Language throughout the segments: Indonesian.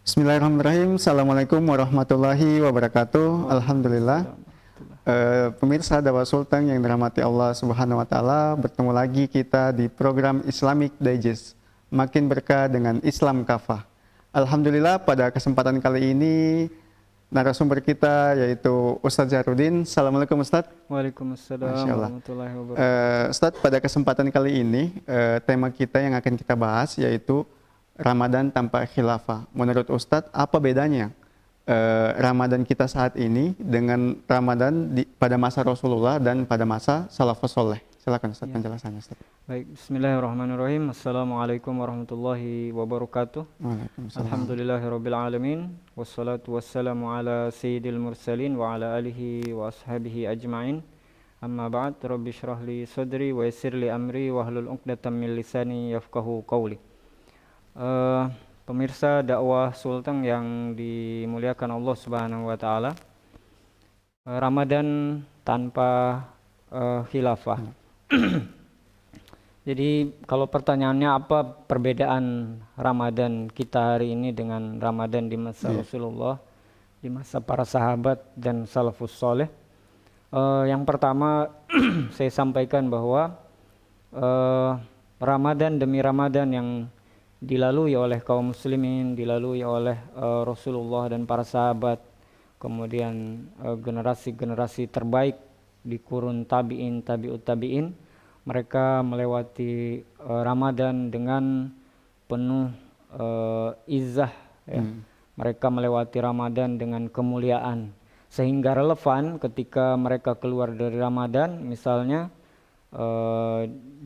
Bismillahirrahmanirrahim. Assalamualaikum warahmatullahi wabarakatuh. Alhamdulillah. Pemirsa Dawa Sultan yang dirahmati Allah Subhanahu wa taala, bertemu lagi kita di program Islamic Digest. Makin berkah dengan Islam Kafah. Alhamdulillah, pada kesempatan kali ini narasumber kita yaitu Ustadz Zahrudin. Assalamualaikum Ustadz. Waalaikumsalam Masya Allah. warahmatullahi wabarakatuh. Ustadz, pada kesempatan kali ini tema kita yang akan kita bahas yaitu Ramadan tanpa khilafah. Menurut Ustadz, apa bedanya Ramadan kita saat ini dengan Ramadan pada masa Rasulullah dan pada masa salafus soleh? Silakan Ustadz penjelasannya, Ustadz. Baik, bismillahirrahmanirrahim. Assalamualaikum warahmatullahi wabarakatuh. Waalaikumsalam. Alhamdulillahirabbil alamin. Wassalatu wassalamu ala sayyidil mursalin wa ala alihi wa ashabihi ajmain. Amma ba'd, rabbi shrah li sadri wa yassir li amri wa hlul 'uqdatam min lisani yafqahu qawli. Pemirsa dakwah Sultan yang dimuliakan Allah Subhanahu wa taala, Ramadan tanpa khilafah. Jadi kalau pertanyaannya apa perbedaan Ramadan kita hari ini dengan Ramadan di masa Rasulullah, di masa para sahabat dan salafus soleh, yang pertama saya sampaikan bahwa Ramadan demi Ramadan yang dilalui oleh kaum muslimin, dilalui oleh Rasulullah dan para sahabat, kemudian generasi-generasi terbaik di kurun tabi'in, tabi'ut tabi'in, mereka melewati Ramadan dengan penuh izzah, ya. Mereka melewati Ramadan dengan kemuliaan, sehingga relevan ketika mereka keluar dari Ramadan. Misalnya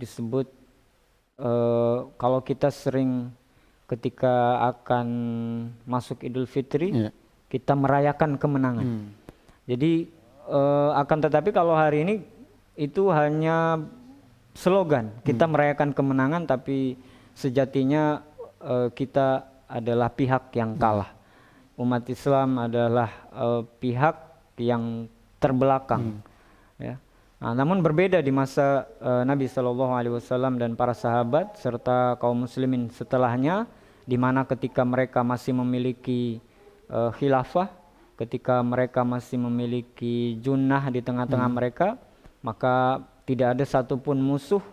disebut kalau kita sering ketika akan masuk Idul Fitri, kita merayakan kemenangan. Jadi akan tetapi kalau hari ini itu hanya slogan, kita merayakan kemenangan, tapi sejatinya kita adalah pihak yang kalah. Umat Islam adalah pihak yang terbelakang, ya. Nah, namun berbeda di masa Nabi SAW dan para sahabat serta kaum muslimin setelahnya, di mana ketika mereka masih memiliki khilafah, ketika mereka masih memiliki junnah di tengah-tengah mereka, maka tidak ada satupun musuh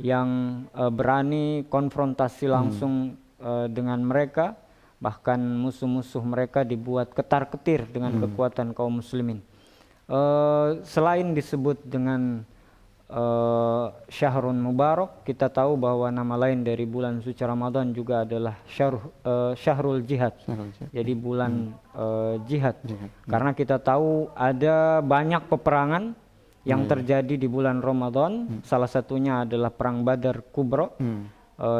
yang berani konfrontasi langsung dengan mereka. Bahkan musuh-musuh mereka dibuat ketar-ketir dengan kekuatan kaum muslimin. Selain disebut dengan Syahrun Mubarak, kita tahu bahwa nama lain dari bulan suci Ramadan juga adalah Syahrul Jihad. Jadi bulan jihad. Karena kita tahu ada banyak peperangan yang terjadi di bulan Ramadan. Salah satunya adalah perang Badar Kubra,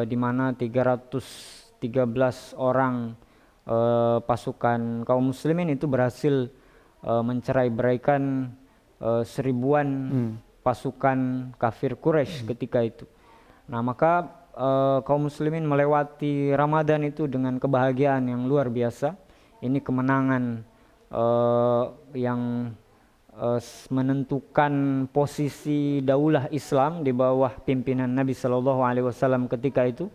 di mana 313 orang pasukan kaum muslimin itu berhasil mencerai-beraikan seribuan pasukan kafir Quraisy ketika itu. Nah, maka kaum muslimin melewati Ramadan itu dengan kebahagiaan yang luar biasa. Ini kemenangan yang menentukan posisi daulah Islam di bawah pimpinan Nabi SAW ketika itu,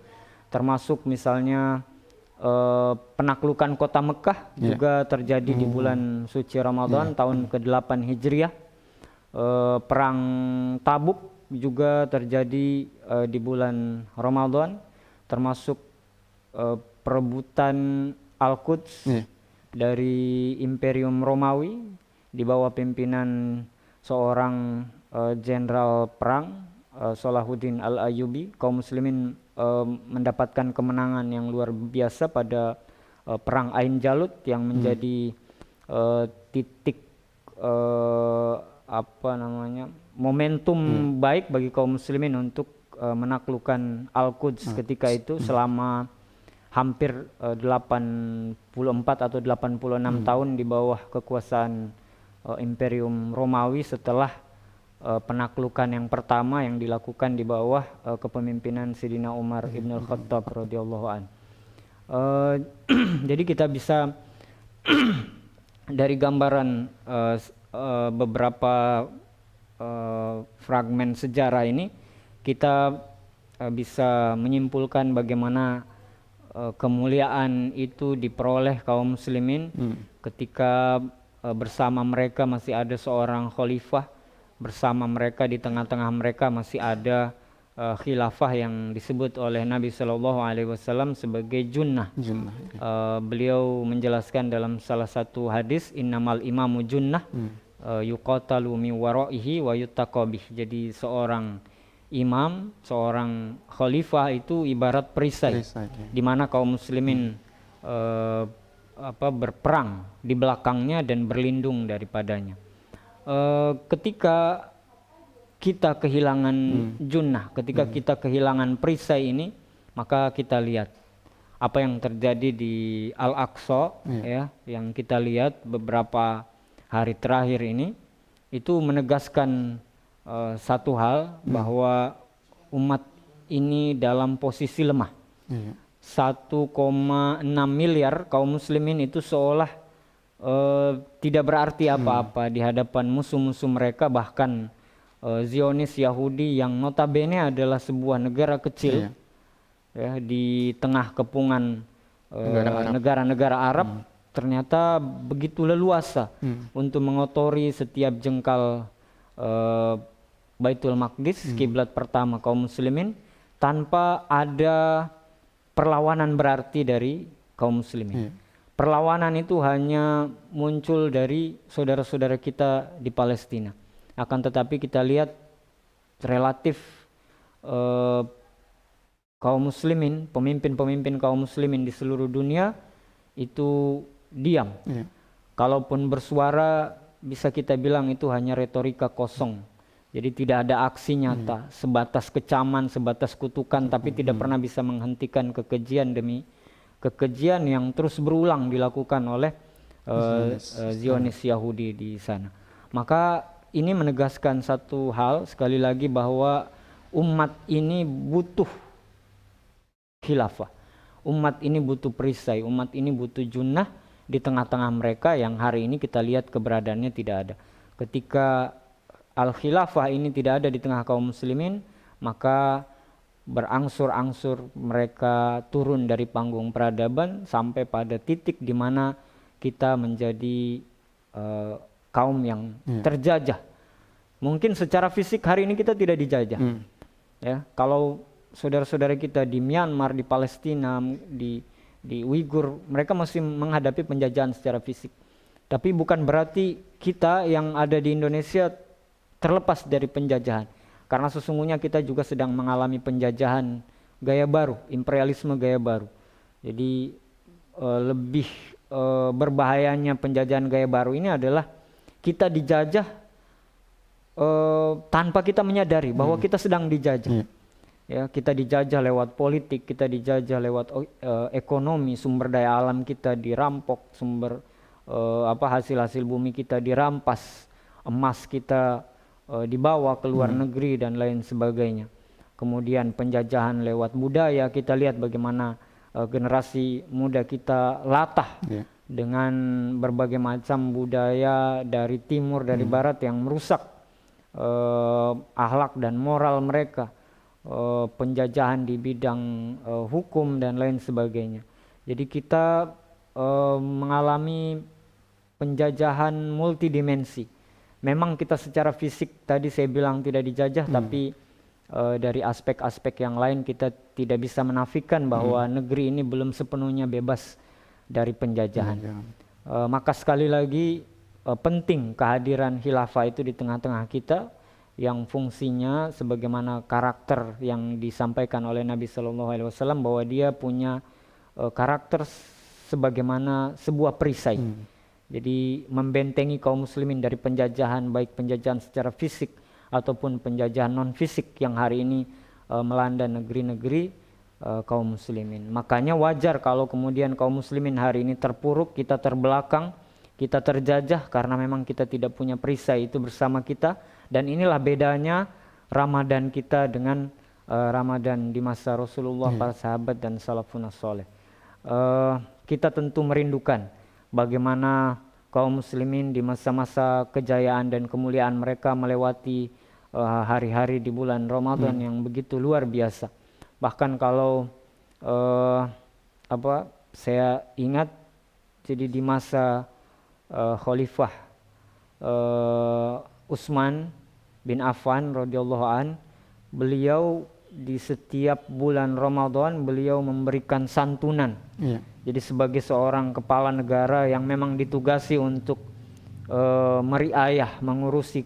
termasuk misalnya penaklukan kota Mekah juga terjadi di bulan suci Ramadan tahun ke-8 Hijriah. Perang Tabuk juga terjadi di bulan Ramadan, termasuk perebutan Al-Quds dari Imperium Romawi di bawah pimpinan seorang jenderal perang, Salahuddin Al-Ayyubi. Kaum muslimin mendapatkan kemenangan yang luar biasa pada perang Ain Jalut yang menjadi titik momentum baik bagi kaum muslimin untuk menaklukkan Al-Quds ketika itu selama hampir 84 atau 86 tahun di bawah kekuasaan Imperium Romawi setelah penaklukan yang pertama yang dilakukan di bawah kepemimpinan Sayyidina Umar Ibn Al-Khattab radhiyallahu an. Jadi kita bisa dari gambaran beberapa fragmen sejarah ini, kita bisa menyimpulkan bagaimana kemuliaan itu diperoleh kaum muslimin ketika bersama mereka masih ada seorang khalifah, bersama mereka di tengah-tengah mereka masih ada khilafah yang disebut oleh Nabi Shallallahu Alaihi Wasallam sebagai junnah. Beliau menjelaskan dalam salah satu hadis, innamal imamu junnah yuqatalu min waraihi wa yuttaqabih. Jadi seorang imam, seorang khalifah itu ibarat perisai, di mana kaum muslimin berperang di belakangnya dan berlindung daripadanya. Ketika kita kehilangan junnah, ketika kita kehilangan perisai ini, maka kita lihat apa yang terjadi di Al-Aqsa, ya, yang kita lihat beberapa hari terakhir ini, itu menegaskan satu hal, bahwa umat ini dalam posisi lemah. 1,6 miliar kaum muslimin itu seolah tidak berarti apa-apa di hadapan musuh-musuh mereka, bahkan Zionis Yahudi yang notabene adalah sebuah negara kecil ya, di tengah kepungan negara-negara Arab, ternyata begitu leluasa untuk mengotori setiap jengkal Baitul Maqdis, kiblat pertama kaum muslimin, tanpa ada perlawanan berarti dari kaum muslimin. Perlawanan itu hanya muncul dari saudara-saudara kita di Palestina. Akan tetapi kita lihat relatif kaum muslimin, pemimpin-pemimpin kaum muslimin di seluruh dunia itu diam. Kalaupun bersuara, bisa kita bilang itu hanya retorika kosong. Jadi tidak ada aksi nyata, sebatas kecaman, sebatas kutukan, tapi tidak pernah bisa menghentikan kekejian demi kekejian yang terus berulang dilakukan oleh Zionis Yahudi di sana. Maka ini menegaskan satu hal sekali lagi, bahwa umat ini butuh khilafah, umat ini butuh perisai, umat ini butuh junnah di tengah-tengah mereka yang hari ini kita lihat keberadaannya tidak ada. Ketika al-khilafah ini tidak ada di tengah kaum muslimin, maka berangsur-angsur mereka turun dari panggung peradaban sampai pada titik di mana kita menjadi kaum yang terjajah. Mungkin secara fisik hari ini kita tidak dijajah. Ya, kalau saudara-saudara kita di Myanmar, di Palestina, di Uighur, mereka masih menghadapi penjajahan secara fisik. Tapi bukan berarti kita yang ada di Indonesia terlepas dari penjajahan. Karena sesungguhnya kita juga sedang mengalami penjajahan gaya baru, imperialisme gaya baru. Jadi lebih berbahayanya penjajahan gaya baru ini adalah kita dijajah tanpa kita menyadari bahwa kita sedang dijajah. Ya, kita dijajah lewat politik, kita dijajah lewat ekonomi, sumber daya alam kita dirampok, sumber hasil-hasil bumi kita dirampas, emas kita dibawa ke luar negeri dan lain sebagainya. Kemudian penjajahan lewat budaya, kita lihat bagaimana generasi muda kita latah dengan berbagai macam budaya dari timur, dari barat yang merusak akhlak dan moral mereka, penjajahan di bidang hukum dan lain sebagainya. Jadi kita mengalami penjajahan multidimensi. Memang kita secara fisik tadi saya bilang tidak dijajah, tapi dari aspek-aspek yang lain kita tidak bisa menafikan bahwa negeri ini belum sepenuhnya bebas dari penjajahan. Maka sekali lagi penting kehadiran khilafah itu di tengah-tengah kita, yang fungsinya sebagaimana karakter yang disampaikan oleh Nabi Shallallahu Alaihi Wasallam, bahwa dia punya karakter sebagaimana sebuah perisai. Jadi membentengi kaum muslimin dari penjajahan, baik penjajahan secara fisik ataupun penjajahan non fisik yang hari ini melanda negeri-negeri kaum muslimin. Makanya wajar kalau kemudian kaum muslimin hari ini terpuruk, kita terbelakang, kita terjajah karena memang kita tidak punya perisai itu bersama kita. Dan inilah bedanya Ramadan kita dengan Ramadan di masa Rasulullah, para sahabat dan salafun saleh. Kita tentu merindukan bagaimana kaum muslimin di masa-masa kejayaan dan kemuliaan mereka melewati hari-hari di bulan Ramadan yang begitu luar biasa. Bahkan kalau saya ingat jadi di masa Khalifah Utsman bin Affan radhiyallahu an, beliau di setiap bulan Ramadan beliau memberikan santunan. Jadi sebagai seorang kepala negara yang memang ditugasi untuk meriayah mengurusi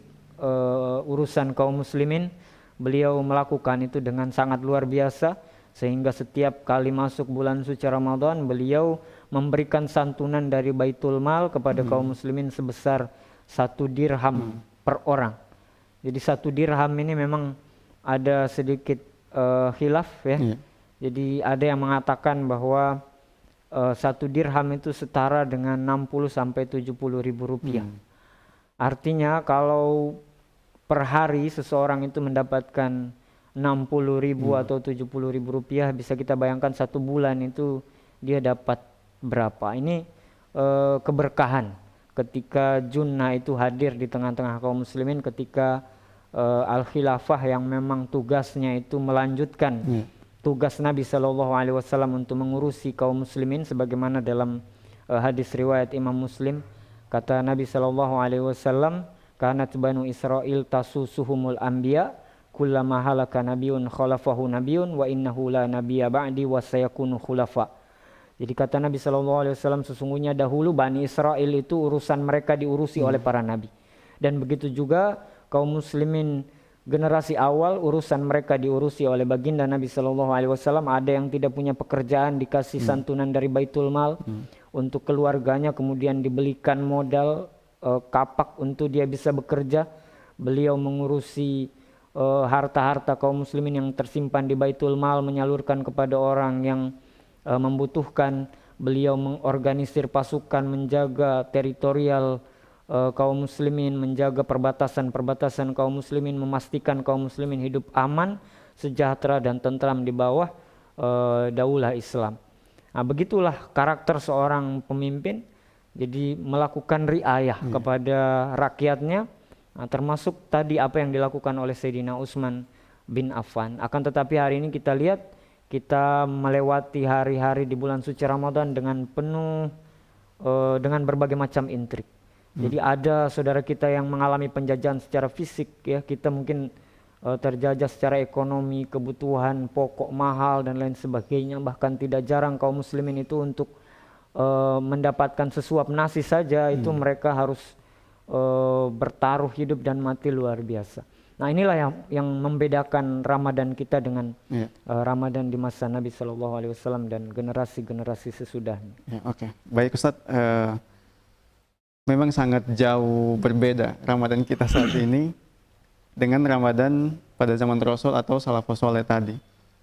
urusan kaum muslimin, beliau melakukan itu dengan sangat luar biasa, sehingga setiap kali masuk bulan suci Ramadan beliau memberikan santunan dari Baitul Mal kepada kaum muslimin sebesar 1 dirham per orang. Jadi 1 dirham ini memang ada sedikit khilaf ya. Jadi ada yang mengatakan bahwa 1 dirham itu setara dengan 60 sampai 70 ribu rupiah. Artinya kalau per hari seseorang itu mendapatkan 60 ribu atau 70 ribu rupiah, bisa kita bayangkan 1 bulan itu dia dapat berapa. Ini keberkahan ketika Junnah itu hadir di tengah-tengah kaum muslimin, ketika Al-Khilafah yang memang tugasnya itu melanjutkan tugas Nabi SAW untuk mengurusi kaum muslimin, sebagaimana dalam hadis riwayat Imam Muslim, kata Nabi SAW, kanat banu Israel tasusuhumul anbiya kullama halaka nabiyun khalafahu nabiyun wa innahu la nabiyya ba'di wa sayakunu khulafa. Jadi kata Nabi SAW, sesungguhnya dahulu Bani Israel itu urusan mereka diurusi oleh para nabi, dan begitu juga kaum muslimin generasi awal urusan mereka diurusi oleh baginda Nabi SAW. Ada yang tidak punya pekerjaan dikasih santunan dari Baitul Mal untuk keluarganya, kemudian dibelikan modal kapak untuk dia bisa bekerja. Beliau mengurusi harta-harta kaum muslimin yang tersimpan di Baitul Mal, menyalurkan kepada orang yang membutuhkan. Beliau mengorganisir pasukan, menjaga teritorial kaum muslimin, menjaga perbatasan-perbatasan kaum muslimin, memastikan kaum muslimin hidup aman, sejahtera dan tentram di bawah daulah Islam. Nah, begitulah karakter seorang pemimpin. Jadi melakukan riayah kepada rakyatnya, termasuk tadi apa yang dilakukan oleh Sayyidina Utsman bin Affan. Akan tetapi hari ini kita lihat, kita melewati hari-hari di bulan suci Ramadan dengan penuh dengan berbagai macam intrik. Jadi ada saudara kita yang mengalami penjajahan secara fisik ya, kita mungkin terjajah secara ekonomi, kebutuhan pokok mahal dan lain sebagainya. Bahkan tidak jarang kaum muslimin itu untuk mendapatkan sesuap nasi saja itu mereka harus bertaruh hidup dan mati luar biasa. Nah, inilah yang membedakan Ramadan kita dengan Ramadan di masa Nabi SAW dan generasi-generasi sesudahnya. Oke. Baik Ustadz, memang sangat jauh berbeda Ramadan kita saat ini dengan Ramadan pada zaman Rasul atau salafus saleh tadi.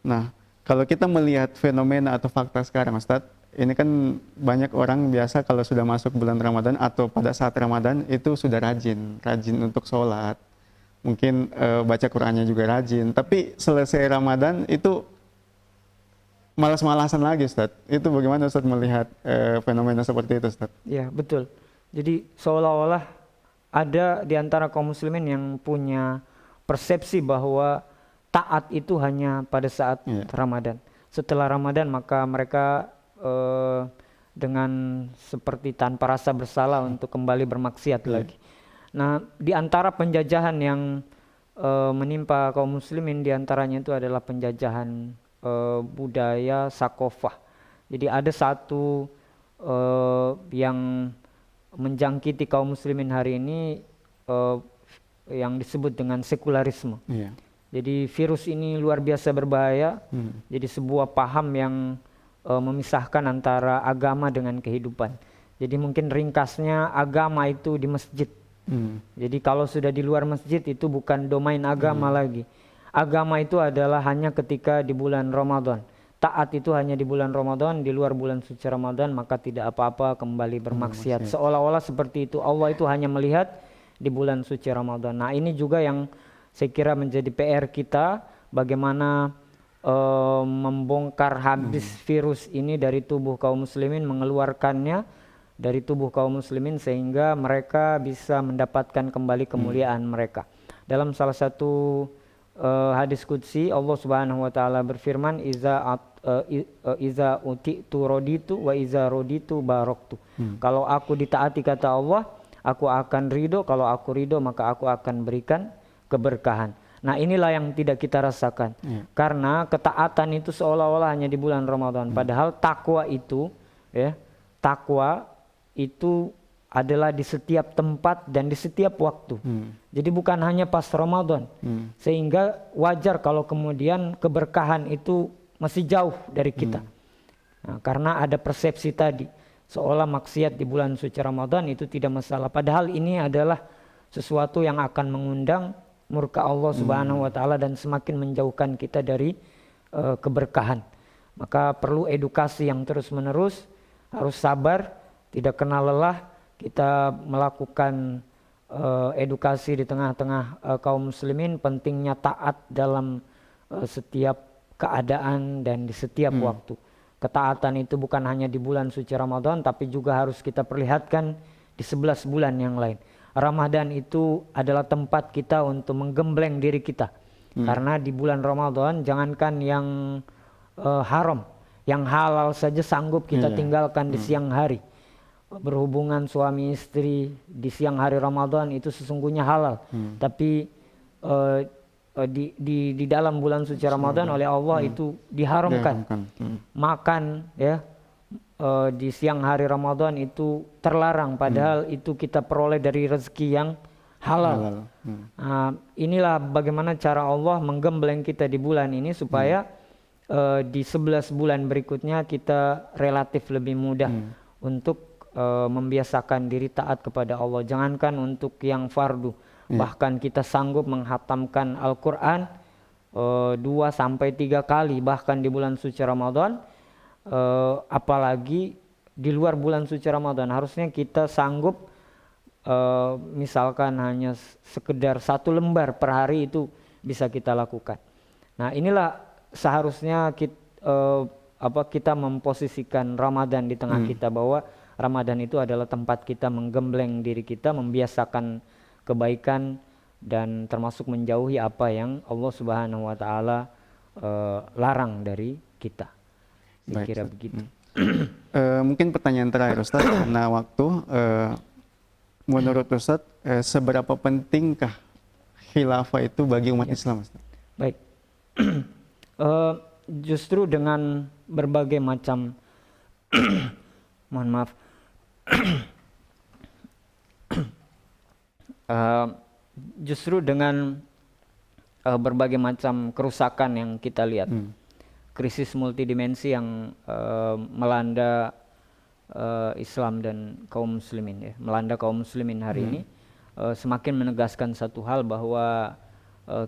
Nah, kalau kita melihat fenomena atau fakta sekarang Ustadz, ini kan banyak orang biasa kalau sudah masuk bulan Ramadan atau pada saat Ramadan itu sudah rajin untuk sholat, mungkin baca Qur'annya juga rajin, tapi selesai Ramadan itu malas-malasan lagi Ustadz. Itu bagaimana Ustadz melihat fenomena seperti itu Ustadz? Ya, betul. Jadi seolah-olah ada di antara kaum muslimin yang punya persepsi bahwa taat itu hanya pada saat Ramadan. Setelah Ramadan maka mereka dengan seperti tanpa rasa bersalah untuk kembali bermaksiat lagi. Nah, di antara penjajahan yang menimpa kaum muslimin, di antaranya itu adalah penjajahan budaya sakofah. Jadi ada satu yang menjangkiti kaum muslimin hari ini yang disebut dengan sekularisme. Jadi virus ini luar biasa berbahaya. Jadi sebuah paham yang memisahkan antara agama dengan kehidupan. Jadi mungkin ringkasnya, agama itu di masjid. Jadi kalau sudah di luar masjid itu bukan domain agama lagi. Agama itu adalah hanya ketika di bulan Ramadan. Taat itu hanya di bulan Ramadan, di luar bulan suci Ramadan maka tidak apa-apa kembali bermaksiat. Seolah-olah seperti itu. Allah itu hanya melihat di bulan suci Ramadan. Nah, ini juga yang saya kira menjadi PR kita, bagaimana membongkar habis virus ini dari tubuh kaum muslimin, mengeluarkannya dari tubuh kaum muslimin sehingga mereka bisa mendapatkan kembali kemuliaan mereka. Dalam salah satu hadis qudsi Allah Subhanahu wa taala berfirman iza utitu raditu wa iza raditu baraktu. Kalau aku ditaati kata Allah, aku akan ridho, kalau aku ridho maka aku akan berikan keberkahan. Nah, inilah yang tidak kita rasakan. Karena ketaatan itu seolah-olah hanya di bulan Ramadan, padahal takwa itu adalah di setiap tempat dan di setiap waktu. Jadi bukan hanya pas Ramadan. Sehingga wajar kalau kemudian keberkahan itu masih jauh dari kita. Nah, karena ada persepsi tadi, seolah maksiat di bulan suci Ramadan itu tidak masalah. Padahal ini adalah sesuatu yang akan mengundang murka Allah Subhanahu wa taala dan semakin menjauhkan kita dari keberkahan. Maka perlu edukasi yang terus-menerus, harus sabar, tidak kenal lelah. Kita melakukan edukasi di tengah-tengah kaum muslimin pentingnya taat dalam setiap keadaan dan di setiap waktu. Ketaatan itu bukan hanya di bulan suci Ramadan, tapi juga harus kita perlihatkan di 11 bulan yang lain. Ramadan itu adalah tempat kita untuk menggembleng diri kita. Karena di bulan Ramadan jangankan yang haram, yang halal saja sanggup kita tinggalkan di siang hari. Berhubungan suami istri di siang hari Ramadan itu sesungguhnya halal. Tapi di dalam bulan suci Ramadan oleh Allah itu diharamkan. Makan di siang hari Ramadan itu terlarang, padahal itu kita peroleh dari rezeki yang halal. Inilah bagaimana cara Allah menggembleng kita di bulan ini supaya di 11 bulan berikutnya kita relatif lebih mudah untuk membiasakan diri taat kepada Allah. Jangankan untuk yang fardu, bahkan kita sanggup menghatamkan Al-Quran 2-3 kali bahkan di bulan suci Ramadan, apalagi di luar bulan suci Ramadan. Harusnya kita sanggup misalkan hanya sekedar 1 lembar per hari itu bisa kita lakukan. Nah, inilah seharusnya kita memposisikan Ramadan di tengah kita, bahwa Ramadan itu adalah tempat kita menggembleng diri kita, membiasakan kebaikan dan termasuk menjauhi apa yang Allah Subhanahu wa taala larang dari kita. Saya kira begitu. Mungkin pertanyaan terakhir Ustaz, karena waktu, menurut Ustaz seberapa pentingkah khilafah itu bagi umat Islam, Ustaz? Baik. Justru dengan berbagai macam mohon maaf justru dengan berbagai macam kerusakan yang kita lihat, krisis multidimensi yang melanda Islam dan kaum muslimin, melanda kaum muslimin hari ini, semakin menegaskan satu hal, bahwa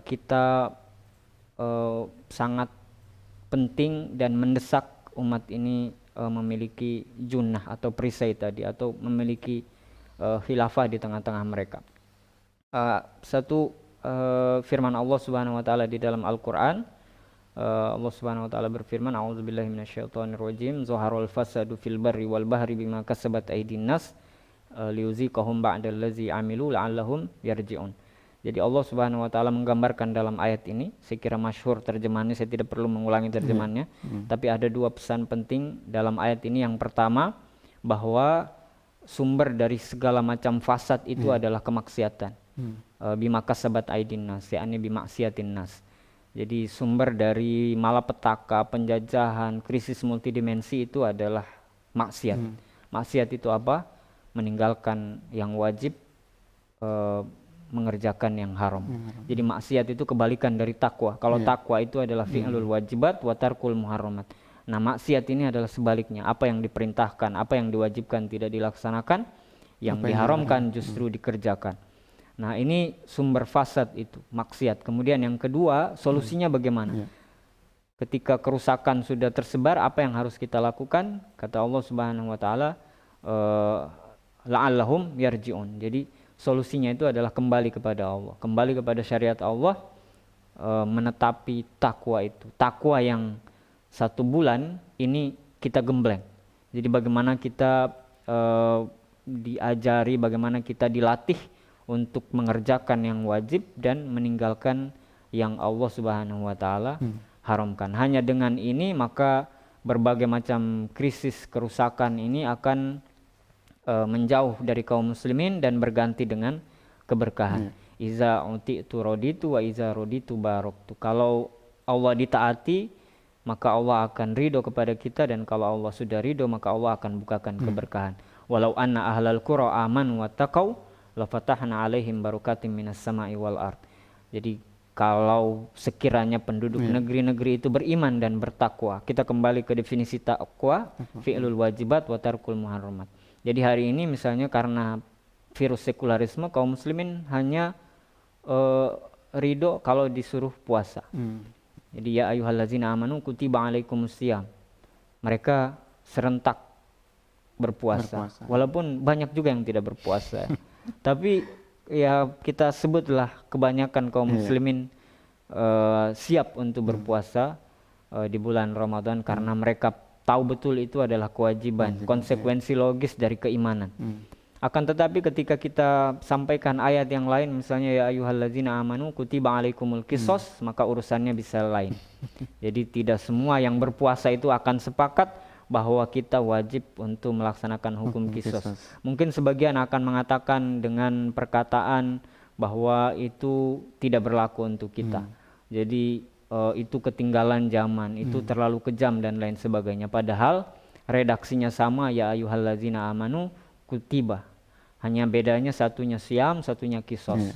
kita sangat penting dan mendesak umat ini memiliki junnah atau perisai tadi, atau memiliki khilafah di tengah-tengah mereka. Satu firman Allah Subhanahu wa taala di dalam Al-Qur'an, Allah Subhanahu wa taala berfirman, a'udzubillahi minasyaitonirrajim, zaharul fasadu fil barri wal bahri bima kasabat aydin nas liyuziqahum ba'dallazi amilu la'allahum yarji'un. Jadi Allah Subhanahu wa taala menggambarkan dalam ayat ini, saya kira masyhur terjemahannya, saya tidak perlu mengulangi terjemahannya, tapi ada 2 pesan penting dalam ayat ini. Yang pertama, bahwa sumber dari segala macam fasad itu adalah kemaksiatan. Bima kasabat aydin nas, yakni bimaksiatin nas. Jadi sumber dari malapetaka, penjajahan, krisis multidimensi itu adalah maksiat. Maksiat itu apa? Meninggalkan yang wajib, mengerjakan yang haram. Jadi maksiat itu kebalikan dari takwa. Kalau takwa itu adalah fi'lul wajibat wa tarkul muharramat. Nah, maksiat ini adalah sebaliknya. Apa yang diperintahkan, apa yang diwajibkan tidak dilaksanakan, yang diharamkan justru dikerjakan. Nah, ini sumber fasad itu, maksiat. Kemudian yang kedua, solusinya bagaimana? Ketika kerusakan sudah tersebar, apa yang harus kita lakukan? Kata Allah Subhanahu wa taala, la'allahum yarji'un. Jadi solusinya itu adalah kembali kepada Allah, kembali kepada syariat Allah, menetapi takwa itu. Takwa yang 1 bulan ini kita gembleng. Jadi bagaimana kita diajari, bagaimana kita dilatih untuk mengerjakan yang wajib dan meninggalkan yang Allah Subhanahu wa taala haramkan. Hanya dengan ini maka berbagai macam krisis kerusakan ini akan menjauh dari kaum muslimin dan berganti dengan keberkahan. Iza uti'tu raditu wa iza raditu baraktu. Kalau Allah ditaati maka Allah akan ridho kepada kita, dan kalau Allah sudah ridho maka Allah akan bukakan keberkahan. Walau anna ahlal qura amanu wattaqau lafatahna alaihim barakatim minas sama'i wal ard. Jadi kalau sekiranya penduduk negeri-negeri itu beriman dan bertakwa, kita kembali ke definisi takwa, fi'lul wajibat wa tarkul muharramat. Jadi hari ini misalnya karena virus sekularisme, kaum muslimin hanya ridho kalau disuruh puasa. Jadi ya ayyuhallazina amanu kutiba alaikumusiyam. Mereka serentak berpuasa. Walaupun banyak juga yang tidak berpuasa. Tapi ya kita sebutlah kebanyakan kaum muslimin siap untuk berpuasa di bulan Ramadan karena mereka tahu betul itu adalah kewajiban, konsekuensi logis dari keimanan. Akan tetapi ketika kita sampaikan ayat yang lain, misalnya ya ayyuhallazina amanu kutiba alaikumul qisas, maka urusannya bisa lain. Jadi tidak semua yang berpuasa itu akan sepakat bahwa kita wajib untuk melaksanakan hukum qisas. Mungkin sebagian akan mengatakan dengan perkataan bahwa itu tidak berlaku untuk kita. Jadi itu ketinggalan zaman, itu terlalu kejam dan lain sebagainya. Padahal redaksinya sama, ya ayyuhallazina amanu kutiba. Hanya bedanya satunya siam, satunya qisas.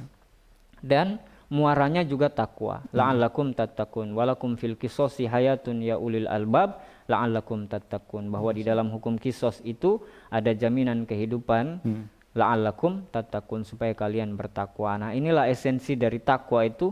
Dan muaranya juga takwa. La'allakum tattaqun walakum fil qisasi hayatun ya ulil albab la'allakum tattaqun. Bahwa di dalam hukum qisas itu ada jaminan kehidupan, la'allakum tattaqun, supaya kalian bertakwa. Nah, inilah esensi dari takwa itu,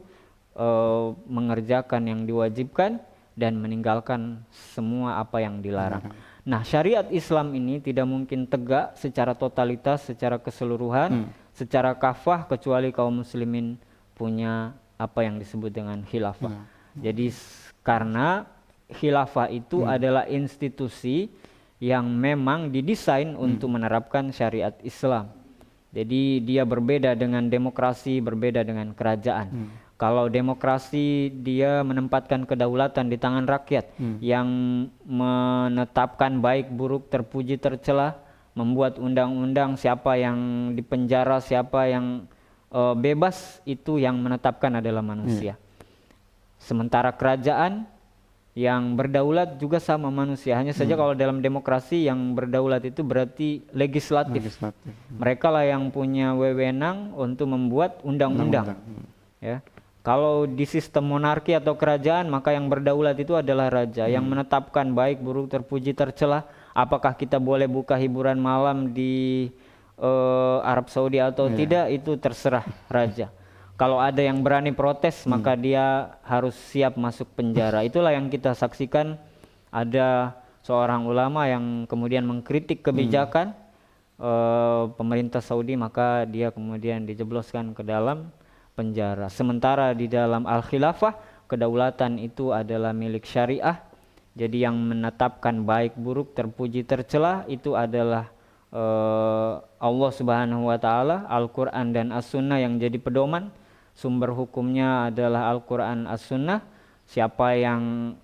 mengerjakan yang diwajibkan dan meninggalkan semua apa yang dilarang. Nah, syariat Islam ini tidak mungkin tegak secara totalitas, secara keseluruhan, secara kafah, kecuali kaum muslimin punya apa yang disebut dengan khilafah. Jadi karena khilafah itu adalah institusi yang memang didesain untuk menerapkan syariat Islam. Jadi dia berbeda dengan demokrasi, berbeda dengan kerajaan. Kalau demokrasi dia menempatkan kedaulatan di tangan rakyat, yang menetapkan baik buruk, terpuji tercela, membuat undang-undang, siapa yang dipenjara, siapa yang bebas, itu yang menetapkan adalah manusia. Sementara kerajaan yang berdaulat juga sama manusia. Hanya saja kalau dalam demokrasi yang berdaulat itu berarti legislatif. Mereka lah yang punya wewenang untuk membuat undang-undang. Ya. Kalau di sistem monarki atau kerajaan, maka yang berdaulat itu adalah raja, yang menetapkan baik buruk, terpuji tercela. Apakah kita boleh buka hiburan malam di Arab Saudi atau tidak, itu terserah raja. Kalau ada yang berani protes, maka dia harus siap masuk penjara. Itulah yang kita saksikan. Ada seorang ulama yang kemudian mengkritik kebijakan pemerintah Saudi, maka dia kemudian dijebloskan ke dalam penjara. Sementara di dalam Al-Khilafah, kedaulatan itu adalah milik syariah. Jadi yang menetapkan baik buruk, terpuji tercela itu adalah Allah Subhanahu wa taala, Al-Qur'an dan As-Sunnah yang jadi pedoman. Sumber hukumnya adalah Al-Qur'an, As-Sunnah. Siapa yang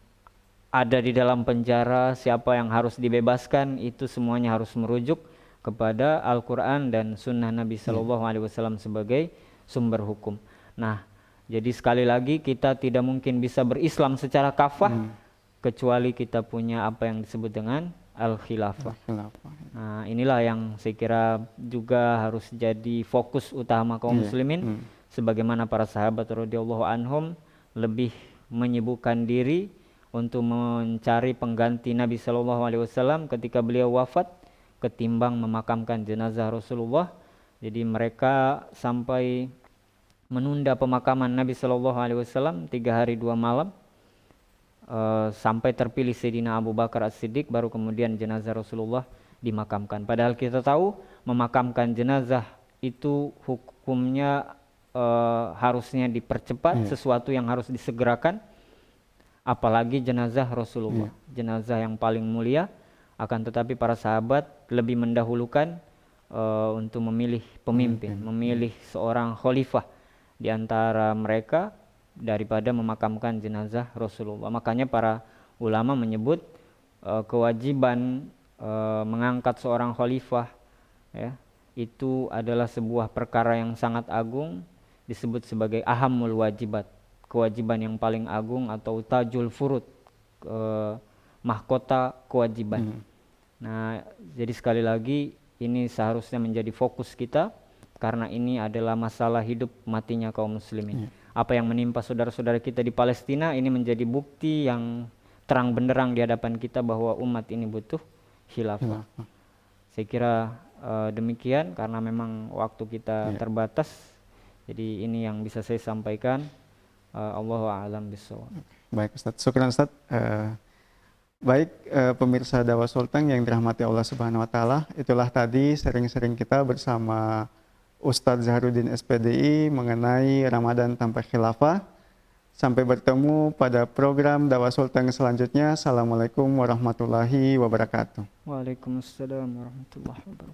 ada di dalam penjara, siapa yang harus dibebaskan, itu semuanya harus merujuk kepada Al-Qur'an dan Sunnah Nabi sallallahu alaihi wasallam sebagai sumber hukum. Nah, jadi sekali lagi kita tidak mungkin bisa berislam secara kafah kecuali kita punya apa yang disebut dengan al-khilafah. Nah, inilah yang saya kira juga harus jadi fokus utama kaum muslimin, sebagaimana para sahabat radhiyallahu anhum lebih menyibukkan diri untuk mencari pengganti Nabi sallallahu alaihi wasallam ketika beliau wafat ketimbang memakamkan jenazah Rasulullah. Jadi mereka sampai menunda pemakaman Nabi Shallallahu Alaihi Wasallam 3 hari 2 malam sampai terpilih Sayyidina Abu Bakar As-Siddiq, baru kemudian jenazah Rasulullah dimakamkan. Padahal kita tahu memakamkan jenazah itu hukumnya harusnya dipercepat, sesuatu yang harus disegerakan. Apalagi jenazah Rasulullah, jenazah yang paling mulia. Akan tetapi para sahabat lebih mendahulukan untuk memilih pemimpin, memilih seorang khalifah di antara mereka daripada memakamkan jenazah Rasulullah. Makanya para ulama menyebut kewajiban mengangkat seorang khalifah, ya, itu adalah sebuah perkara yang sangat agung, disebut sebagai ahamul wajibat, kewajiban yang paling agung atau tajul furud, mahkota kewajiban. Nah, jadi sekali lagi ini seharusnya menjadi fokus kita, karena ini adalah masalah hidup matinya kaum muslimin. Apa yang menimpa saudara-saudara kita di Palestina ini menjadi bukti yang terang benderang di hadapan kita bahwa umat ini butuh khilafah. Saya kira demikian, karena memang waktu kita terbatas. Jadi ini yang bisa saya sampaikan. Allahu a'lam bishawab. Baik Ustaz, syukran Ustaz. Baik pemirsa Dakwah Sultan yang dirahmati Allah Subhanahu wa taala, itulah tadi sharing-sharing kita bersama Ustadz Zahrudin SPDI mengenai Ramadan tanpa khilafah. Sampai bertemu pada program Dakwah Sultan selanjutnya. Assalamualaikum warahmatullahi wabarakatuh. Waalaikumsalam warahmatullahi wabarakatuh.